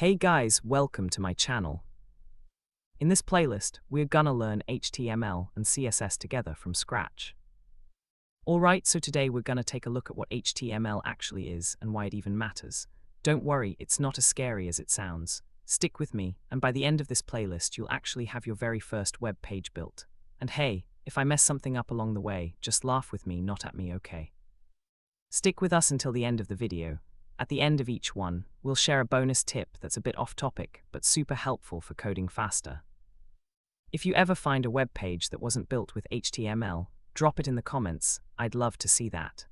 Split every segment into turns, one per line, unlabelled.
Hey guys, welcome to my channel. In this playlist, we're gonna learn HTML and CSS together from scratch. Alright, so today we're gonna take a look at what HTML actually is and why it even matters. Don't worry, it's not as scary as it sounds. Stick with me, and by the end of this playlist you'll actually have your very first web page built. And hey, if I mess something up along the way, just laugh with me, not at me, okay? Stick with us until the end of the video. At the end of each one, we'll share a bonus tip that's a bit off topic, but super helpful for coding faster. If you ever find a web page that wasn't built with HTML, drop it in the comments. I'd love to see that.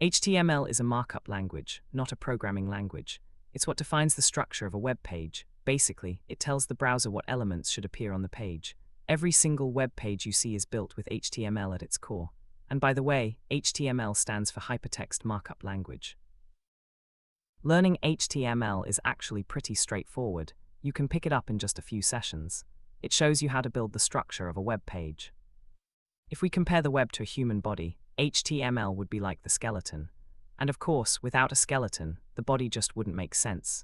HTML is a markup language, not a programming language. It's what defines the structure of a web page. Basically, it tells the browser what elements should appear on the page. Every single web page you see is built with HTML at its core. And by the way, HTML stands for Hypertext Markup Language. Learning HTML is actually pretty straightforward. You can pick it up in just a few sessions. It shows you how to build the structure of a web page. If we compare the web to a human body, HTML would be like the skeleton. And of course, without a skeleton, the body just wouldn't make sense.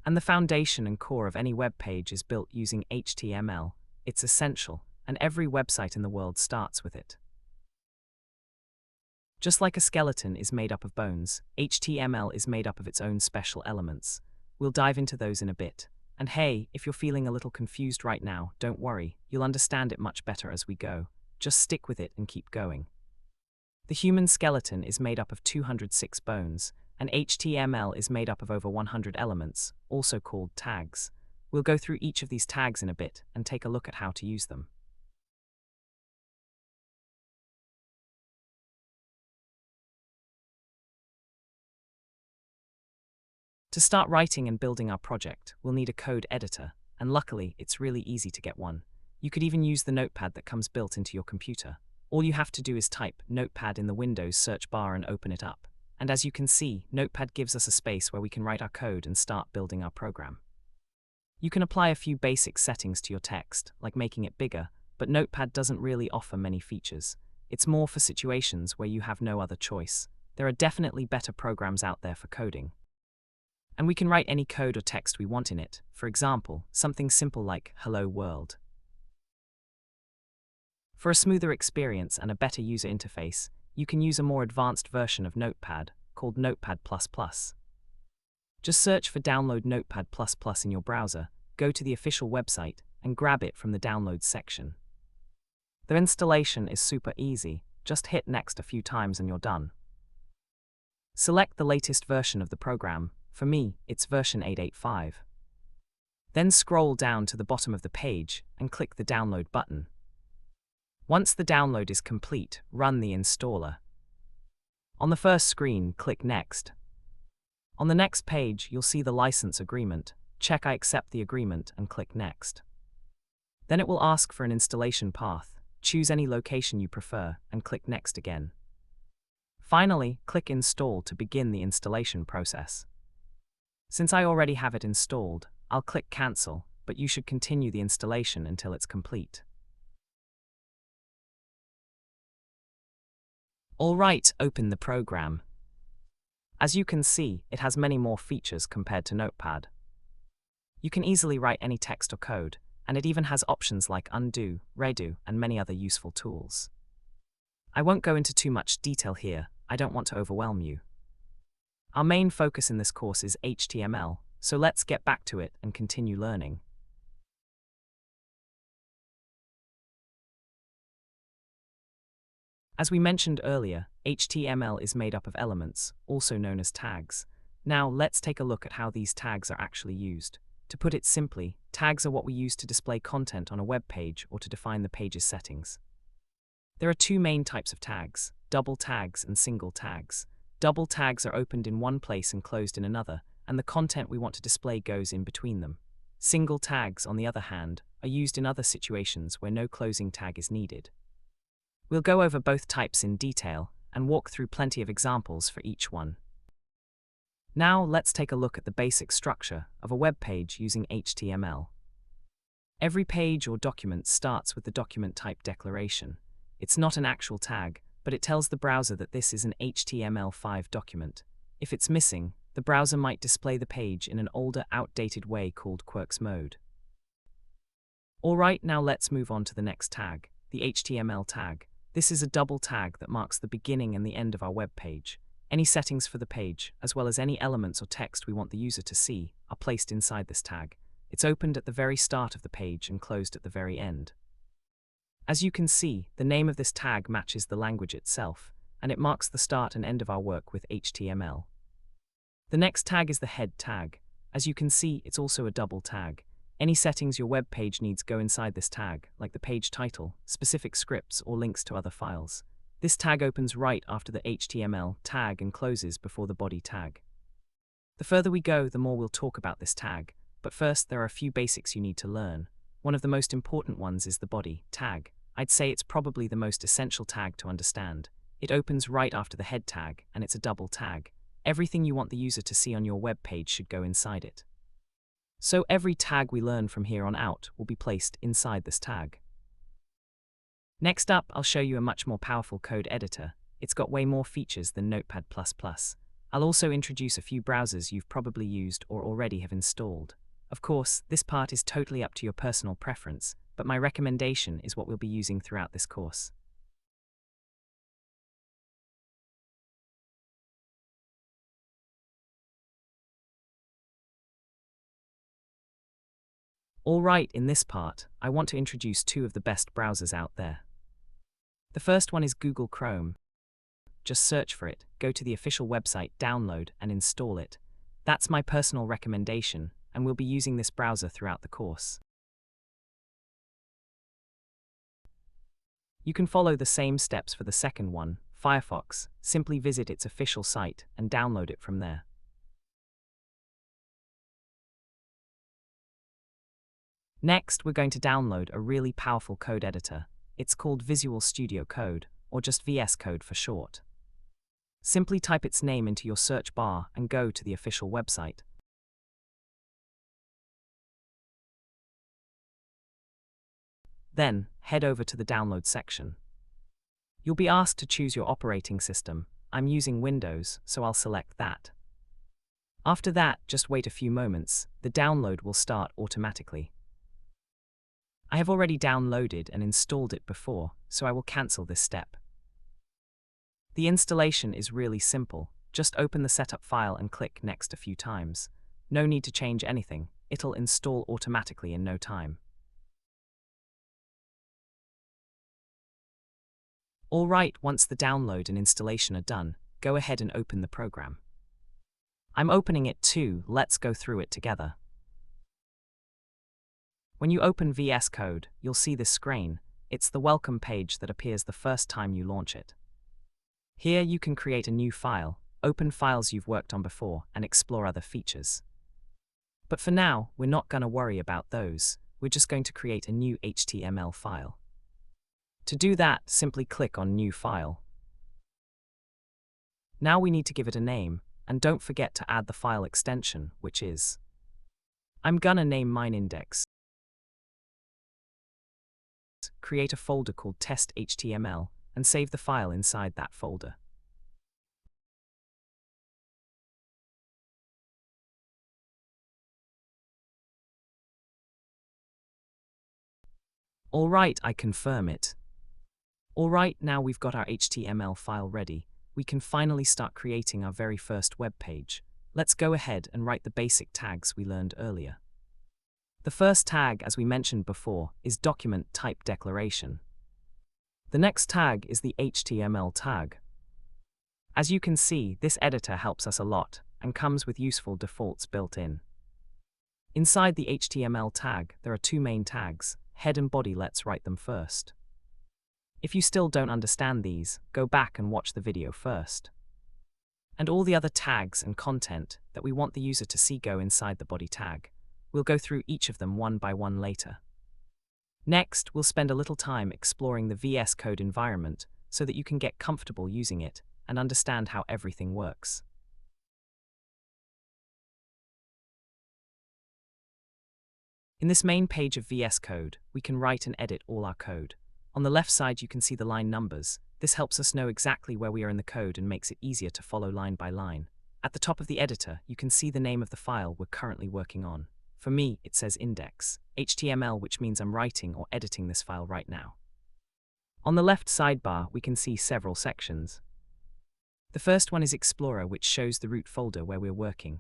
And the foundation and core of any web page is built using HTML. It's essential, and every website in the world starts with it. Just like a skeleton is made up of bones, HTML is made up of its own special elements. We'll dive into those in a bit. And hey, if you're feeling a little confused right now, don't worry, you'll understand it much better as we go. Just stick with it and keep going. The human skeleton is made up of 206 bones, and HTML is made up of over 100 elements, also called tags. We'll go through each of these tags in a bit and take a look at how to use them. To start writing and building our project, we'll need a code editor, and luckily, it's really easy to get one. You could even use the notepad that comes built into your computer. All you have to do is type Notepad in the Windows search bar and open it up. And as you can see, Notepad gives us a space where we can write our code and start building our program. You can apply a few basic settings to your text, like making it bigger, but Notepad doesn't really offer many features. It's more for situations where you have no other choice. There are definitely better programs out there for coding. And we can write any code or text we want in it, for example, something simple like Hello World. For a smoother experience and a better user interface, you can use a more advanced version of Notepad, called Notepad++. Just search for Download Notepad++ in your browser, go to the official website, and grab it from the Downloads section. The installation is super easy, just hit Next a few times and you're done. Select the latest version of the program. For me, it's version 8.8.5. Then scroll down to the bottom of the page and click the Download button. Once the download is complete, run the installer. On the first screen, click Next. On the next page, you'll see the license agreement. Check I accept the agreement and click Next. Then it will ask for an installation path. Choose any location you prefer and click Next again. Finally, click Install to begin the installation process. Since I already have it installed, I'll click Cancel, but you should continue the installation until it's complete. Alright, open the program. As you can see, it has many more features compared to Notepad. You can easily write any text or code, and it even has options like undo, redo, and many other useful tools. I won't go into too much detail here, I don't want to overwhelm you. Our main focus in this course is HTML, so let's get back to it and continue learning. As we mentioned earlier, HTML is made up of elements, also known as tags. Now, let's take a look at how these tags are actually used. To put it simply, tags are what we use to display content on a web page or to define the page's settings. There are two main types of tags, double tags and single tags. Double tags are opened in one place and closed in another, and the content we want to display goes in between them. Single tags, on the other hand, are used in other situations where no closing tag is needed. We'll go over both types in detail and walk through plenty of examples for each one. Now let's take a look at the basic structure of a web page using HTML. Every page or document starts with the document type declaration. It's not an actual tag, but it tells the browser that this is an HTML5 document. If it's missing, the browser might display the page in an older, outdated way called Quirks mode. Alright, now let's move on to the next tag, the HTML tag. This is a double tag that marks the beginning and the end of our web page. Any settings for the page, as well as any elements or text we want the user to see, are placed inside this tag. It's opened at the very start of the page and closed at the very end. As you can see, the name of this tag matches the language itself, and it marks the start and end of our work with HTML. The next tag is the head tag. As you can see, it's also a double tag. Any settings your web page needs go inside this tag, like the page title, specific scripts, or links to other files. This tag opens right after the HTML tag and closes before the body tag. The further we go, the more we'll talk about this tag, but first there are a few basics you need to learn. One of the most important ones is the body tag. I'd say it's probably the most essential tag to understand. It opens right after the head tag, and it's a double tag. Everything you want the user to see on your web page should go inside it. So every tag we learn from here on out will be placed inside this tag. Next up, I'll show you a much more powerful code editor. It's got way more features than Notepad++. I'll also introduce a few browsers you've probably used or already have installed. Of course, this part is totally up to your personal preference, but my recommendation is what we'll be using throughout this course. Alright, in this part, I want to introduce two of the best browsers out there. The first one is Google Chrome. Just search for it, go to the official website, download, and install it. That's my personal recommendation, and we'll be using this browser throughout the course. You can follow the same steps for the second one, Firefox. Simply visit its official site and download it from there. Next, we're going to download a really powerful code editor. It's called Visual Studio Code, or just VS Code for short. Simply type its name into your search bar and go to the official website. Then, head over to the download section. You'll be asked to choose your operating system. I'm using Windows, so I'll select that. After that, just wait a few moments. The download will start automatically. I have already downloaded and installed it before, so I will cancel this step. The installation is really simple. Just open the setup file and click Next a few times. No need to change anything. It'll install automatically in no time. Alright, once the download and installation are done, go ahead and open the program. I'm opening it too. Let's go through it together. When you open VS Code, you'll see this screen. It's the welcome page that appears the first time you launch it. Here you can create a new file, open files you've worked on before, and explore other features. But for now, we're not going to worry about those. We're just going to create a new HTML file. To do that, simply click on New File. Now we need to give it a name, and don't forget to add the file extension, which is... I'm gonna name mine index. Create a folder called test.html and save the file inside that folder. Alright, I confirm it. Alright, now we've got our HTML file ready, we can finally start creating our very first web page. Let's go ahead and write the basic tags we learned earlier. The first tag, as we mentioned before, is Document Type Declaration. The next tag is the HTML tag. As you can see, this editor helps us a lot and comes with useful defaults built in. Inside the HTML tag, there are two main tags, head and body. Let's write them first. If you still don't understand these, go back and watch the video first. And all the other tags and content that we want the user to see go inside the body tag. We'll go through each of them one by one later. Next, we'll spend a little time exploring the VS Code environment so that you can get comfortable using it and understand how everything works. In this main page of VS Code, we can write and edit all our code. On the left side, you can see the line numbers. This helps us know exactly where we are in the code and makes it easier to follow line by line. At the top of the editor, you can see the name of the file we're currently working on. For me, it says index.html, which means I'm writing or editing this file right now. On the left sidebar, we can see several sections. The first one is Explorer, which shows the root folder where we're working.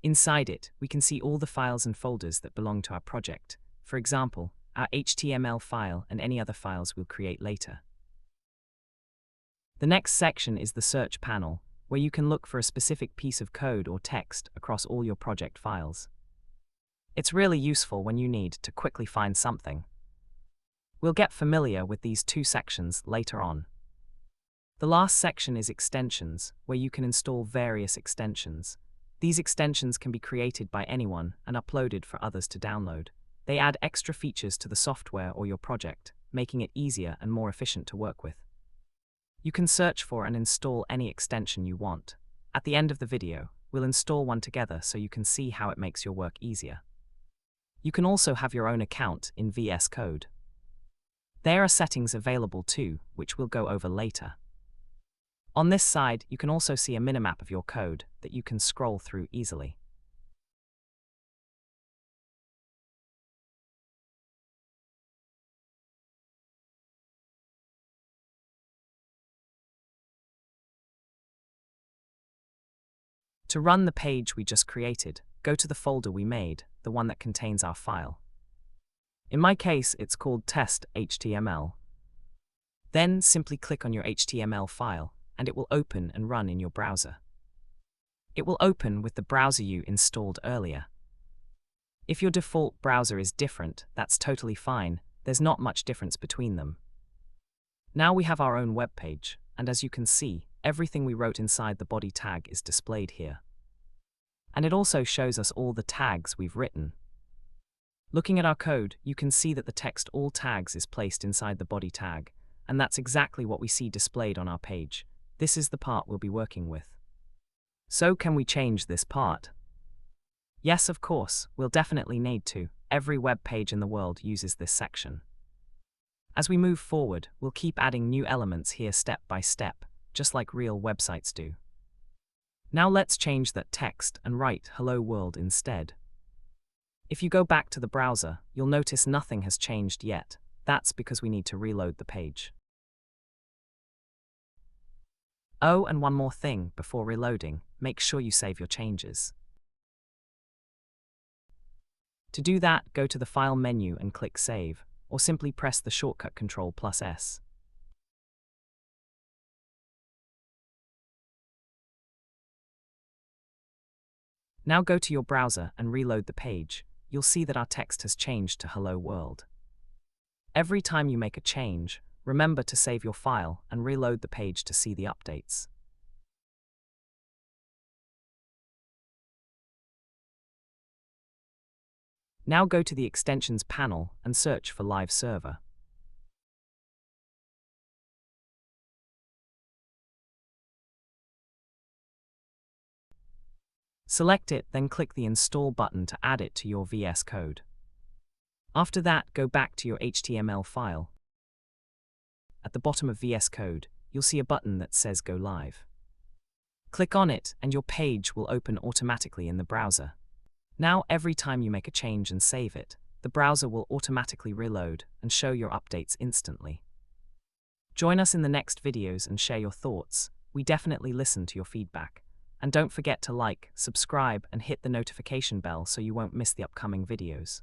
Inside it, we can see all the files and folders that belong to our project. For example, our HTML file and any other files we'll create later. The next section is the Search panel, where you can look for a specific piece of code or text across all your project files. It's really useful when you need to quickly find something. We'll get familiar with these two sections later on. The last section is Extensions, where you can install various extensions. These extensions can be created by anyone and uploaded for others to download. They add extra features to the software or your project, making it easier and more efficient to work with. You can search for and install any extension you want. At the end of the video, we'll install one together so you can see how it makes your work easier. You can also have your own account in VS Code. There are settings available too, which we'll go over later. On this side, you can also see a minimap of your code that you can scroll through easily. To run the page we just created, go to the folder we made, the one that contains our file. In my case, it's called test.html. Then simply click on your HTML file, and it will open and run in your browser. It will open with the browser you installed earlier. If your default browser is different, that's totally fine. There's not much difference between them. Now we have our own web page, and as you can see, everything we wrote inside the body tag is displayed here. And it also shows us all the tags we've written. Looking at our code, you can see that the text all tags is placed inside the body tag, and that's exactly what we see displayed on our page. This is the part we'll be working with. So can we change this part? Yes, of course, we'll definitely need to. Every web page in the world uses this section. As we move forward, we'll keep adding new elements here step by step, just like real websites do. Now let's change that text and write "Hello World" instead. If you go back to the browser, you'll notice nothing has changed yet. That's because we need to reload the page. Oh, and one more thing before reloading, make sure you save your changes. To do that, go to the File menu and click Save, or simply press the shortcut Ctrl+S. Now go to your browser and reload the page. You'll see that our text has changed to "Hello World." Every time you make a change, remember to save your file and reload the page to see the updates. Now go to the Extensions panel and search for Live Server. Select it, then click the Install button to add it to your VS Code. After that, go back to your HTML file. At the bottom of VS Code, you'll see a button that says Go Live. Click on it, and your page will open automatically in the browser. Now, every time you make a change and save it, the browser will automatically reload and show your updates instantly. Join us in the next videos and share your thoughts. We definitely listen to your feedback. And don't forget to like, subscribe, and hit the notification bell so you won't miss the upcoming videos.